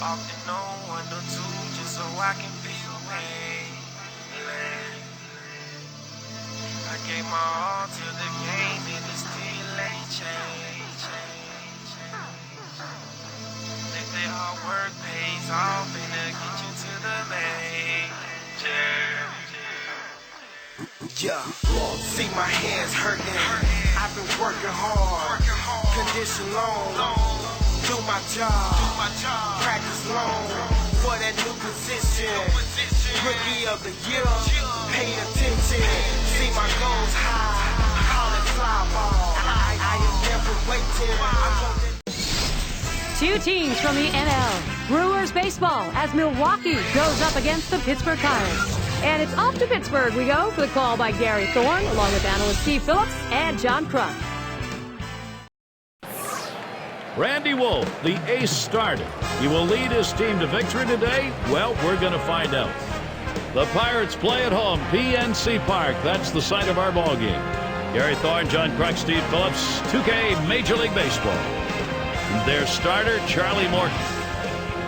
Often on 1 or 2 just so I can feel pain. I gave my all to the game and it still ain't changed. That hard work pays off and it'll get you to the major. Yeah, see my hands hurting. I've been working hard, condition long, do my job, practice long for that new position. Rookie of the year, pay attention. See my goals high, call it fly ball. I am never waiting. Two teams from the NL. Brewers baseball as Milwaukee goes up against the Pittsburgh Pirates. And it's off to Pittsburgh we go for the call by Gary Thorne, along with analyst Steve Phillips and John Kruk. Randy Wolf, the ace starter. He will lead his team to victory today? Well, we're going to find out. The Pirates play at home, PNC Park. That's the site of our ball game. Gary Thorne, John Kruk, Steve Phillips, 2K Major League Baseball. Their starter, Charlie Morton.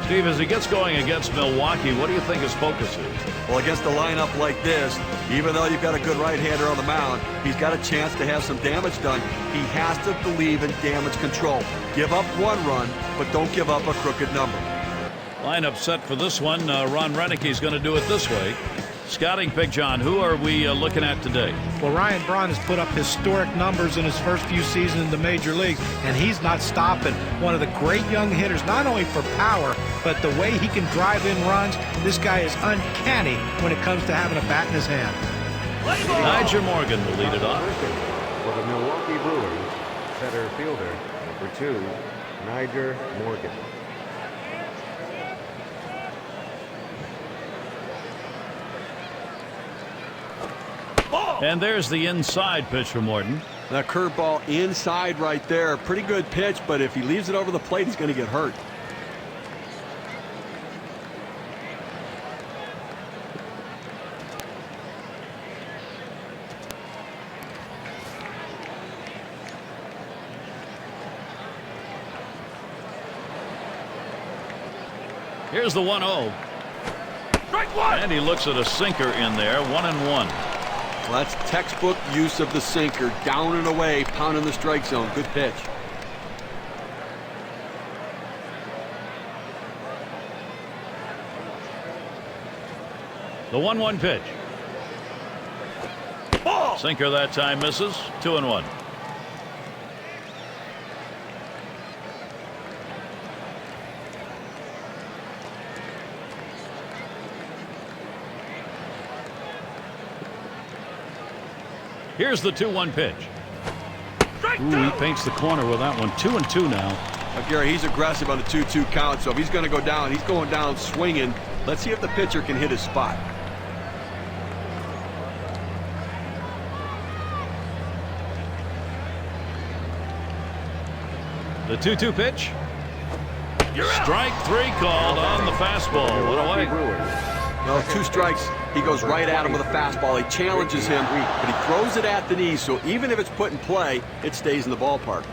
Steve, as he gets going against Milwaukee, what do you think his focus is? Well, against a lineup like this, even though you've got a good right-hander on the mound, he's got a chance to have some damage done. He has to believe in damage control. Give up 1 run, but don't give up a crooked number. Lineup set for this one. Ron Renick's going to do it this way. Scouting pick, John. Who are we looking at today? Well, Ryan Braun has put up historic numbers in his first few seasons in the major leagues, and he's not stopping. One of the great young hitters, not only for power, but the way he can drive in runs. This guy is uncanny when it comes to having a bat in his hand. Niger Morgan will lead it off. For the Milwaukee Brewers, center fielder, number 2, Niger Morgan. And there's the inside pitch for Morton. That curveball inside right there. Pretty good pitch, but if he leaves it over the plate, he's going to get hurt. Here's the 1-0. And he looks at a sinker in there, 1-1. Well, that's textbook use of the sinker. Down and away, pounding the strike zone. Good pitch. The 1-1 pitch. Sinker that time misses. 2-1. Here's the 2-1 pitch. Ooh, he paints the corner with that one. 2-2 now. Now, Gary, he's aggressive on the 2-2 count, so if he's going to go down, he's going down swinging. Let's see if the pitcher can hit his spot. The 2-2 pitch. Strike 3 called on the fastball. What away. Well, 2 strikes. He goes right at him with a fastball. He challenges him, but he throws it at the knees, so even if it's put in play, it stays in the ballpark.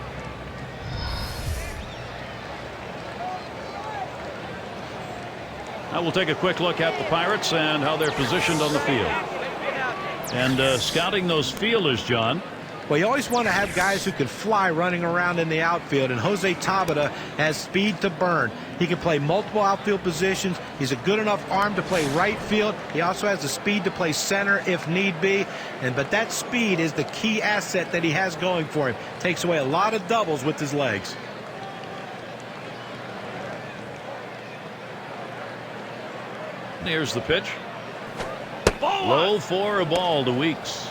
Now we'll take a quick look at the Pirates and how they're positioned on the field. And scouting those fielders, John. Well, you always want to have guys who can fly running around in the outfield, and Jose Tabata has speed to burn. He can play multiple outfield positions. He's a good enough arm to play right field. He also has the speed to play center if need be. But that speed is the key asset that he has going for him. Takes away a lot of doubles with his legs. Here's the pitch. Low for a ball to Weeks.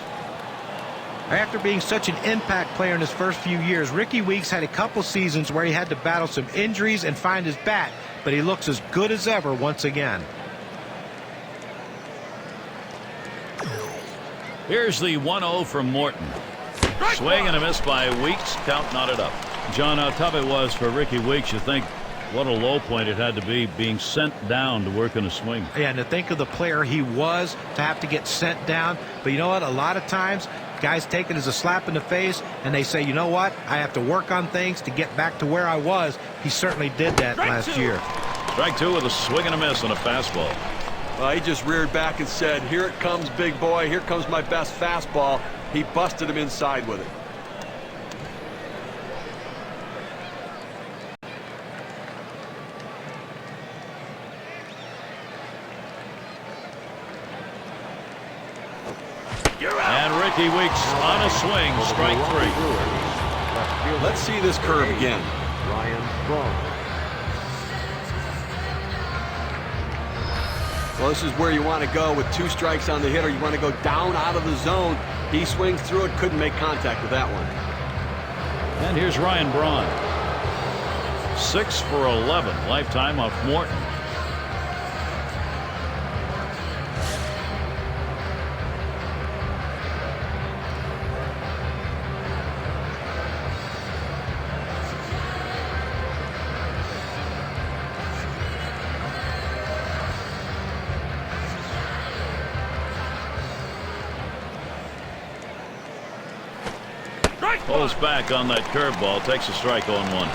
After being such an impact player in his first few years, Ricky Weeks had a couple seasons where he had to battle some injuries and find his bat, but he looks as good as ever once again. Here's the 1-0 from Morton. Swing and a miss by Weeks. Count knotted up. John, how tough it was for Ricky Weeks. You think what a low point it had to be being sent down to work on a swing. Yeah, and to think of the player he was to have to get sent down. But you know what? A lot of times guys take it as a slap in the face and they say, you know what? I have to work on things to get back to where I was. He certainly did that last year. Strike two with a swing and a miss on a fastball. He just reared back and said, here it comes, big boy. Here comes my best fastball. He busted him inside with it. And Ricky Weeks on a swing, strike three. Let's see this curve again. Ryan Braun. Well, this is where you want to go with 2 strikes on the hitter. You want to go down out of the zone. He swings through it, couldn't make contact with that one. And here's Ryan Braun. 6 for 11, lifetime off Morton. Pulls back on that curveball, takes a strike on 1.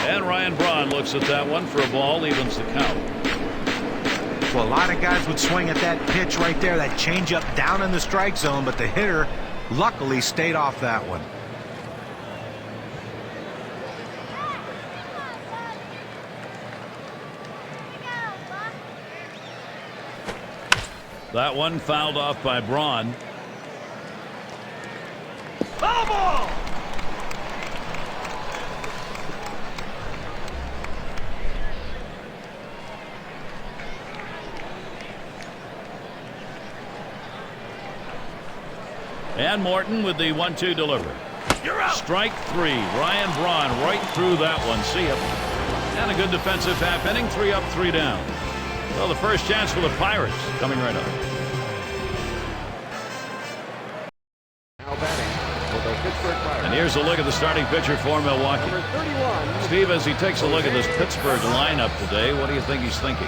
And Ryan Braun looks at that one for a ball, evens the count. Well, a lot of guys would swing at that pitch right there, that changeup down in the strike zone, but the hitter luckily stayed off that one. That one fouled off by Braun. Foul ball! And Morton with the 1-2 delivery. You're out. Strike 3. Ryan Braun right through that one. See ya. And a good defensive half inning. 3 up, 3 down. Well, the first chance for the Pirates coming right up. Now batting for the Pittsburgh Pirates. And here's a look at the starting pitcher for Milwaukee. Number 31. Steve, as he takes a look at this Pittsburgh lineup today, what do you think he's thinking?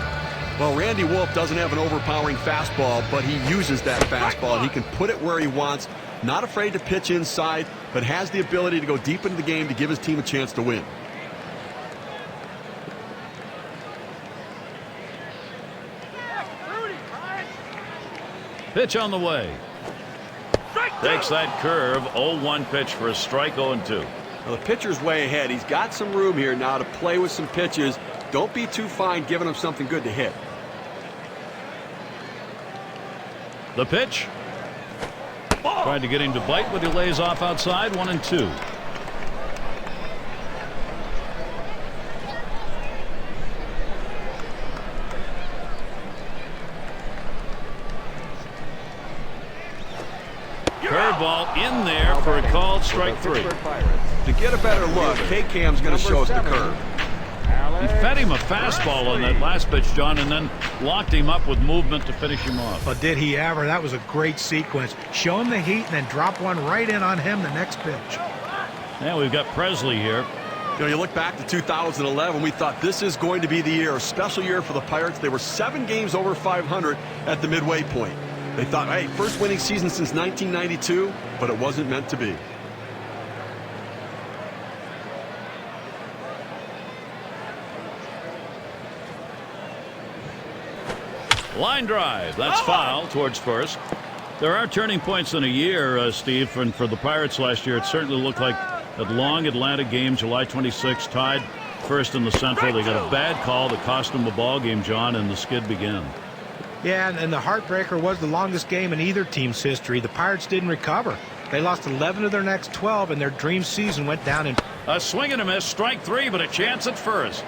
Well, Randy Wolf doesn't have an overpowering fastball, but he uses that fastball. He can put it where he wants. Not afraid to pitch inside, but has the ability to go deep into the game to give his team a chance to win. Pitch on the way. Takes that curve. 0-1 pitch for a strike. 0-2. Well, the pitcher's way ahead. He's got some room here now to play with some pitches. Don't be too fine giving him something good to hit. The pitch. Tried to get him to bite, but he lays off outside. 1-2. Curveball in there for a called strike 3. To get a better look, K-Cam's going to show us the curve. He fed him a fastball on that last pitch, John, and then locked him up with movement to finish him off. But did he ever? That was a great sequence. Show him the heat and then drop one right in on him the next pitch. Now we've got Presley here. You know, you look back to 2011, we thought this is going to be the year, a special year for the Pirates. They were 7 games over 500 at the midway point. They thought, hey, first winning season since 1992, but it wasn't meant to be. Line drive. That's foul towards first. There are turning points in a year, Steve, and for the Pirates last year, it certainly looked like that long Atlanta game, July 26, tied first in the Central. They got a bad call that cost them a ball game, John, and the skid began. Yeah, and the heartbreaker was the longest game in either team's history. The Pirates didn't recover. They lost 11 of their next 12, and their dream season went down in... A swing and a miss, strike 3, but a chance at first.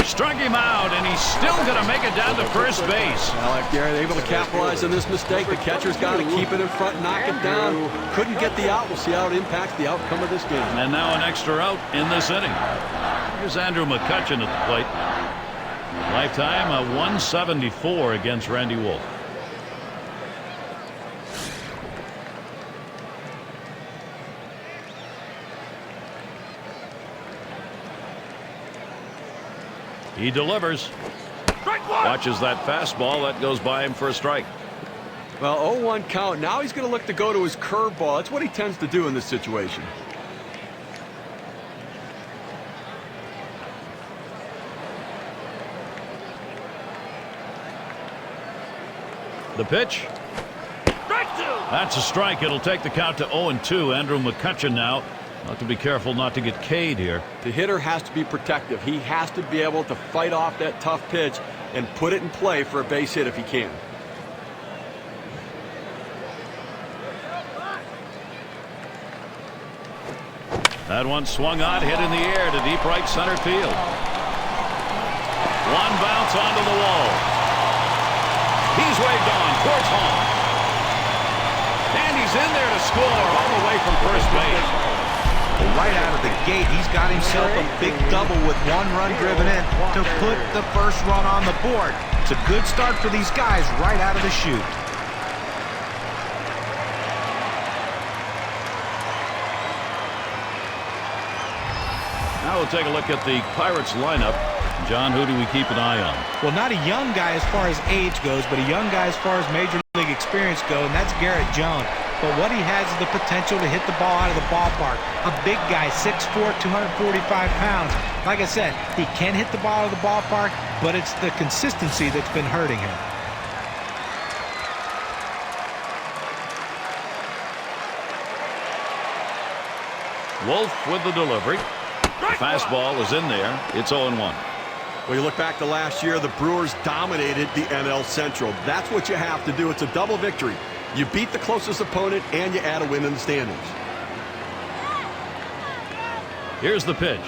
Struck him out, and he's still going to make it down to first base. Well, if they're able to capitalize on this mistake, the catcher's got to keep it in front and knock it down. Couldn't get the out. We'll see how it impacts the outcome of this game. And now an extra out in this inning. Here's Andrew McCutchen at the plate. Lifetime a 174 against Randy Wolf. He delivers. Watches that fastball. That goes by him for a strike. Well, 0-1 count. Now he's going to look to go to his curveball. That's what he tends to do in this situation. The pitch. That's a strike. It'll take the count to 0-2. Andrew McCutchen now. Have to be careful not to get K'd here. The hitter has to be protective. He has to be able to fight off that tough pitch and put it in play for a base hit if he can. That one swung on, hit in the air to deep right center field. One bounce onto the wall. He's waved on towards home. And he's in there to score all the way from first base. Right out of the gate, he's got himself a big double with 1 run driven in to put the first run on the board. It's a good start for these guys right out of the chute. Now we'll take a look at the Pirates lineup. John, who do we keep an eye on? Well, not a young guy as far as age goes, but a young guy as far as major league experience goes, and that's Garrett Jones. But what he has is the potential to hit the ball out of the ballpark. A big guy, 6'4", 245 pounds. Like I said, he can hit the ball out of the ballpark, but it's the consistency that's been hurting him. Wolf with the delivery. The fastball is in there. It's 0-1. Well, you look back to last year, the Brewers dominated the NL Central. That's what you have to do. It's a double victory. You beat the closest opponent, and you add a win in the standings. Here's the pitch.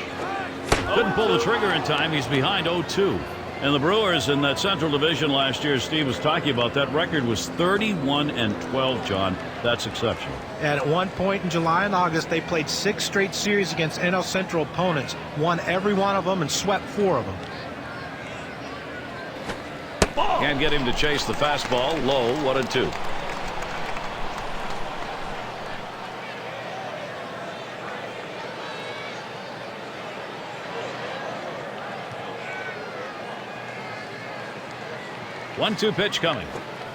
Couldn't pull the trigger in time. He's behind 0-2. And the Brewers in that Central Division last year, Steve was talking about, that record was 31-12, John. That's exceptional. And at one point in July and August, they played 6 straight series against NL Central opponents, won every one of them, and swept 4 of them. Can't get him to chase the fastball. Low, 1-2. One-two pitch coming.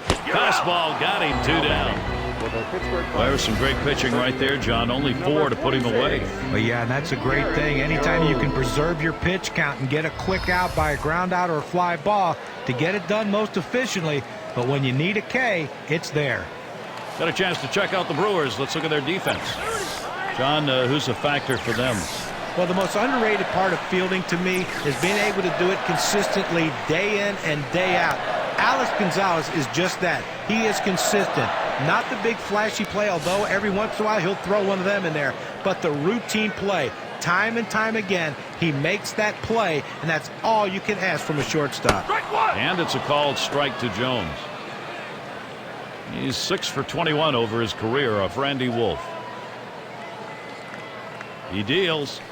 Fastball got him, 2 down. Well, there's some great pitching right there, John. Only 4 to put him away. Well, yeah, and that's a great thing. Anytime you can preserve your pitch count and get a quick out by a ground out or a fly ball to get it done most efficiently. But when you need a K, it's there. Got a chance to check out the Brewers. Let's look at their defense. John, who's a factor for them? Well, the most underrated part of fielding to me is being able to do it consistently day in and day out. Alex Gonzalez is just that. He is consistent. Not the big flashy play, although every once in a while he'll throw one of them in there, but the routine play. Time and time again, he makes that play, and that's all you can ask from a shortstop. And it's a called strike to Jones. He's 6 for 21 over his career off Randy Wolf. He deals.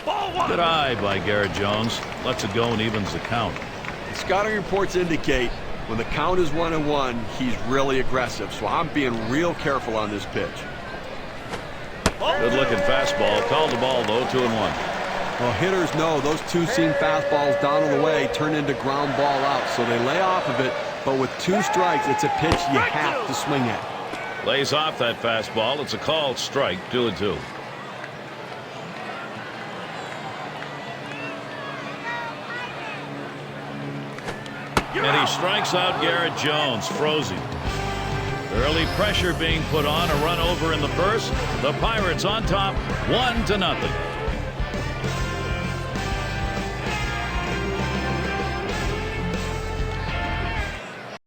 Good eye by Garrett Jones. Lets it go and evens the count. The scouting reports indicate when the count is 1-1, he's really aggressive. So I'm being real careful on this pitch. Good looking fastball. Called the ball though, 2-1. Well, hitters know those two-seam fastballs down and away turn into ground ball out. So they lay off of it. But with 2 strikes, it's a pitch you have to swing at. Lays off that fastball. It's a called strike, 2-2. And he strikes out Garrett Jones, frozen. Early pressure being put on, a run over in the first. The Pirates on top, 1-0.